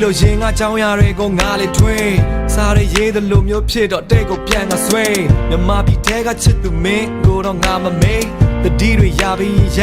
လို့ရင်ငါကြောင်းရတွေကိုငါလေးထွေးစားရရေးသလိုမျိုးဖြစ်တော့တဲ့ကိုပြန်ကဆွေးမြမပြည်ထဲကချစ်သူမင်းကိုတော့ငါမမေးတတိတွေရပြီးရ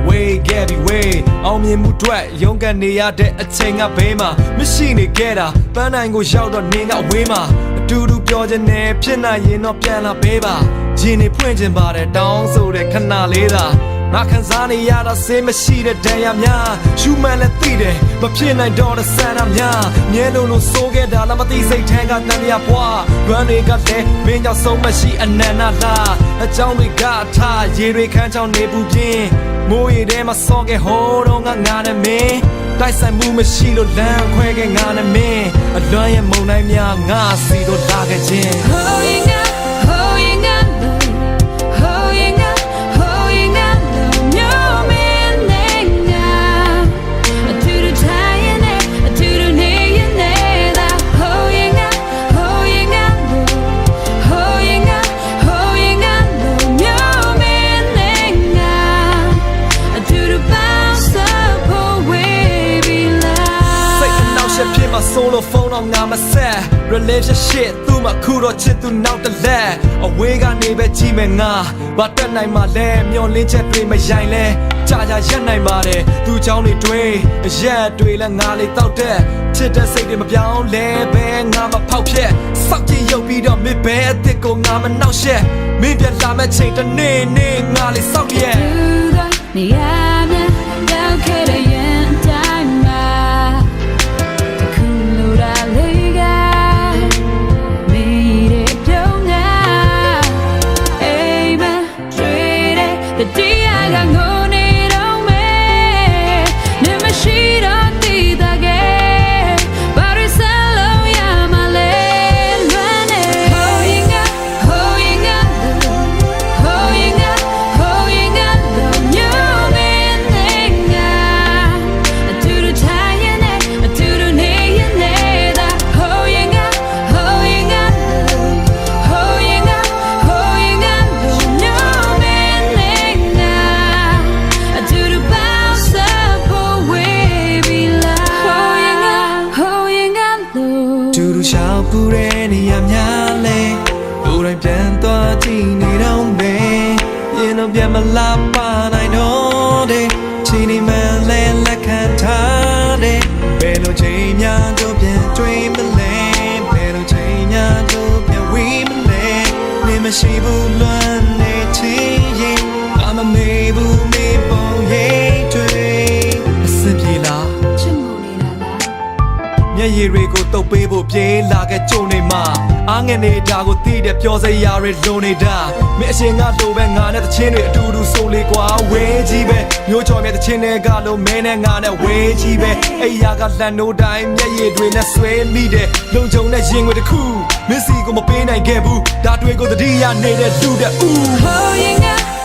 ဝေးခဲ့ပြီးဝေးအောင်မြင်မှုအတွက်ရုန်းကန်နေရတဲ့အချိန်ကဘေးမှာမရှိနေခဲ့တာပန်းနိုင်ကိုရောက်တော့နင်းကအဝေးမှာအတူတူပြောချင်တယ်ဖြစ်နိုင်ရင်တော့ပြန်လာပေးပါရင်နေဖွင့်ချင်ပါတယ်တောင်းဆိုတဲ့ခဏလေးသာငါခံစားနေရတာစေးမရှိတဲ့ဒဏ်ရာများယူမှန်လည်းသိတယ်မဖြစ်နိုင်တော့တဲ့ဆန္ဒများမြဲလို့ဆိုခဲ့တာလားမသိစိတ်ထဲကတန်မြာပွားရန်တွေကလည်းမင်းကြောင့်ဆုံးမရှိအနန္တလားအကြောင်းတွေကထားရေတွေခန်းချောင်းနေပူပြင်းမိုးရေထဲမှာဆော့ခဲ့ဟိုးတော့ငါနဲ့မင်းတိုက်ဆိုင်မှုမရှိလို့လမ်းခွဲခဲ့ငါနဲ့မင်းအလွမ်းရဲ့မုန်တိုင်းများငါစီတော့လာခဲ့ခြင်း Solo phone on ngama set relationship သူ့မှာခုတော့ချစ်သူနောက်တလဲအဝေးကနေပဲကြည့်မယ်ငါဘာတက်နိုင်မှလဲမျောလင်းချက်တွေမရိုင်လဲကြာကြာရက်နိုင်ပါတယ်သူ့ချောင်းတွေတွေရက်တွေလဲငါလေးတောက်တဲ့ချစ်တဲ့စိတ်တွေမပြောင်းလဲပဲငါမဖောက်ဖြက်စောက်ကြည့်ရုပ်ပြီးတော့မစ်ပဲအစ်စ်ကိုငါမနှောက်ရှက်မင်းပြန်လာမဲ့ချိန်တနေ့နေ့ငါလေးစောက်ရဲ့နေရမယ်ရောက်ခဲ့တဲ့ရင်တိုင်းမှာပူတဲ့နေရာများလဲကိုယ်တိုင်ပြန်သွားကြည့်နေတော့မယ်ရင်တော့ပြန်မလာပါနိုင်တော့တဲ့ချိန်နေမှလဲလက်ခံထားတဲ့ဘယ်လိုချိန်များတို့ပြန်တွေ့မလဲဘယ်လိုချိန်များတို့ပြန်ဝေးမလဲနေမရှိဘူးလွမ်းနေချင်ရင်အမမေးဘူးမေးပုံရိပ်တွေအစပြေလားမျက်ရည်တွေကိုတုပ်ပေးဖို့ပြေးလာခဲ့ကြုံနေမှာအားငယ်နေတာကိုသိတဲ့ပြောစရာတွေလုံနေတာမင်းအရှင်ကလိုပဲငါနဲ့တချင်းတွေအတူတူဆိုလေကွာဝေးကြီးပဲမျိုးချော်မြဲတချင်းတွေကလိုမင်းနဲ့ငါနဲ့ဝေးကြီးပဲအိယာကလန်နိုးတိုင်းမျက်ရည်တွေနဲ့ဆွဲမိတယ်လုံခြုံတဲ့ရင်ွေတစ်ခုမင်းစီကိုမပေးနိုင်ခဲ့ဘူးဒါတွေကိုတတိယနေတဲ့လူတဲ့ဦး